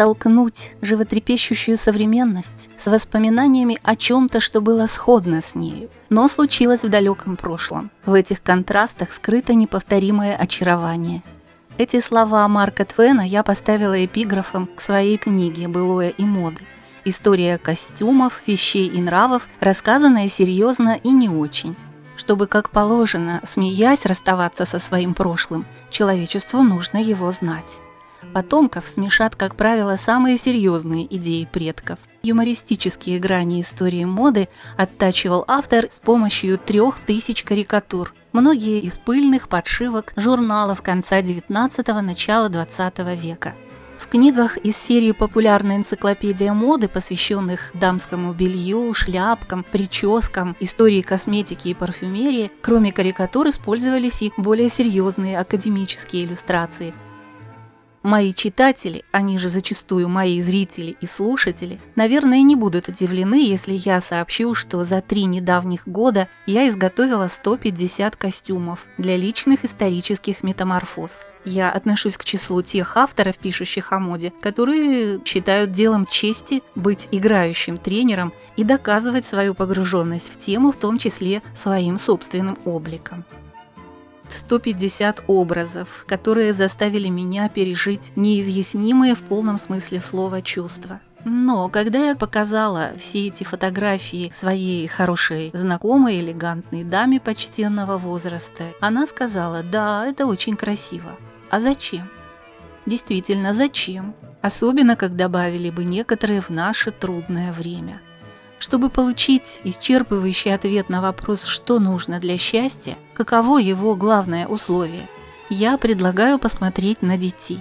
столкнуть животрепещущую современность с воспоминаниями о чем-то, что было сходно с нею, но случилось в далеком прошлом. В этих контрастах скрыто неповторимое очарование. Эти слова Марка Твена я поставила эпиграфом к своей книге «Былое и моды». История костюмов, вещей и нравов, рассказанная серьезно и не очень. Чтобы, как положено, смеясь расставаться со своим прошлым, человечеству нужно его знать. Потомков смешат, как правило, самые серьезные идеи предков. Юмористические грани истории моды оттачивал автор с помощью 3000 карикатур, многие из пыльных подшивок журналов конца XIX – начала XX века. В книгах из серии «Популярная энциклопедия моды», посвященных дамскому белью, шляпкам, прическам, истории косметики и парфюмерии, кроме карикатур использовались и более серьезные академические иллюстрации. Мои читатели, они же зачастую мои зрители и слушатели, наверное, не будут удивлены, если я сообщу, что за 3 недавних года я изготовила 150 костюмов для личных исторических метаморфоз. Я отношусь к числу тех авторов, пишущих о моде, которые считают делом чести быть играющим тренером и доказывать свою погруженность в тему, в том числе своим собственным обликом. 150 образов, которые заставили меня пережить неизъяснимые в полном смысле слова чувства. Но когда я показала все эти фотографии своей хорошей знакомой, элегантной даме почтенного возраста, она сказала: «Да, это очень красиво. А зачем?» Действительно, зачем? Особенно, как добавили бы некоторые в наше трудное время. Чтобы получить исчерпывающий ответ на вопрос, что нужно для счастья, каково его главное условие, я предлагаю посмотреть на детей.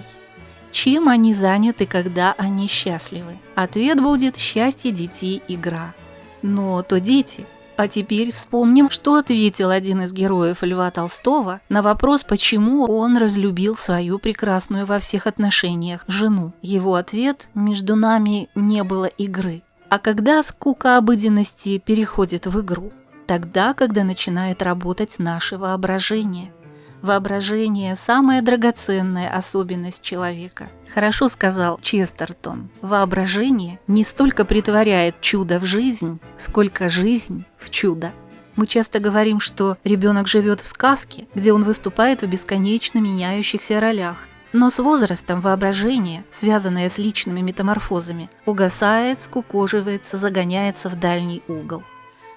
Чем они заняты, когда они счастливы? Ответ будет: счастье детей – игра. Но то дети. А теперь вспомним, что ответил один из героев Льва Толстого на вопрос, почему он разлюбил свою прекрасную во всех отношениях жену. Его ответ: между нами не было игры. А когда скука обыденности переходит в игру? Тогда, когда начинает работать наше воображение. Воображение – самая драгоценная особенность человека. Хорошо сказал Честертон: воображение не столько притворяет чудо в жизнь, сколько жизнь в чудо. Мы часто говорим, что ребенок живет в сказке, где он выступает в бесконечно меняющихся ролях. Но с возрастом воображение, связанное с личными метаморфозами, угасает, скукоживается, загоняется в дальний угол.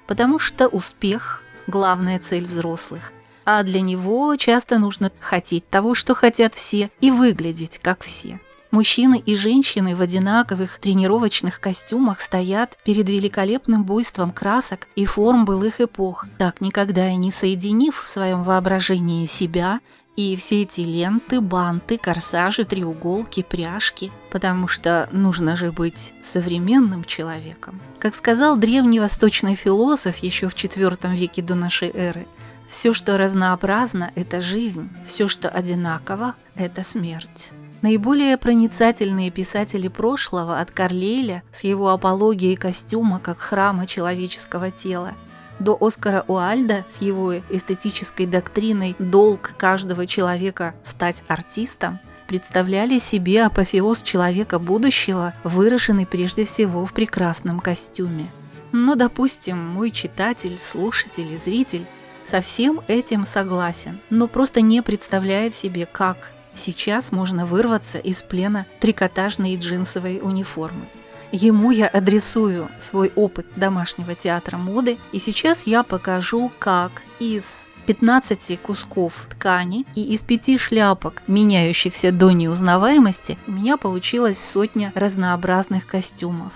Потому что успех – главная цель взрослых, а для него часто нужно хотеть того, что хотят все, и выглядеть как все. Мужчины и женщины в одинаковых тренировочных костюмах стоят перед великолепным буйством красок и форм былых эпох, так никогда и не соединив в своем воображении себя и все эти ленты, банты, корсажи, треуголки, пряжки, потому что нужно же быть современным человеком. Как сказал древний восточный философ еще в IV веке до нашей эры: все, что разнообразно, это жизнь, все, что одинаково, это смерть. Наиболее проницательные писатели прошлого, от Карлейля с его апологией костюма как храма человеческого тела, до Оскара Уальда с его эстетической доктриной «долг каждого человека стать артистом», представляли себе апофеоз человека будущего, выраженный прежде всего в прекрасном костюме. Но, допустим, мой читатель, слушатель и зритель со всем этим согласен, но просто не представляет себе, как сейчас можно вырваться из плена трикотажной и джинсовой униформы. Ему я адресую свой опыт домашнего театра моды, и сейчас я покажу, как из 15 кусков ткани и из 5 шляпок, меняющихся до неузнаваемости, у меня получилась 100 разнообразных костюмов.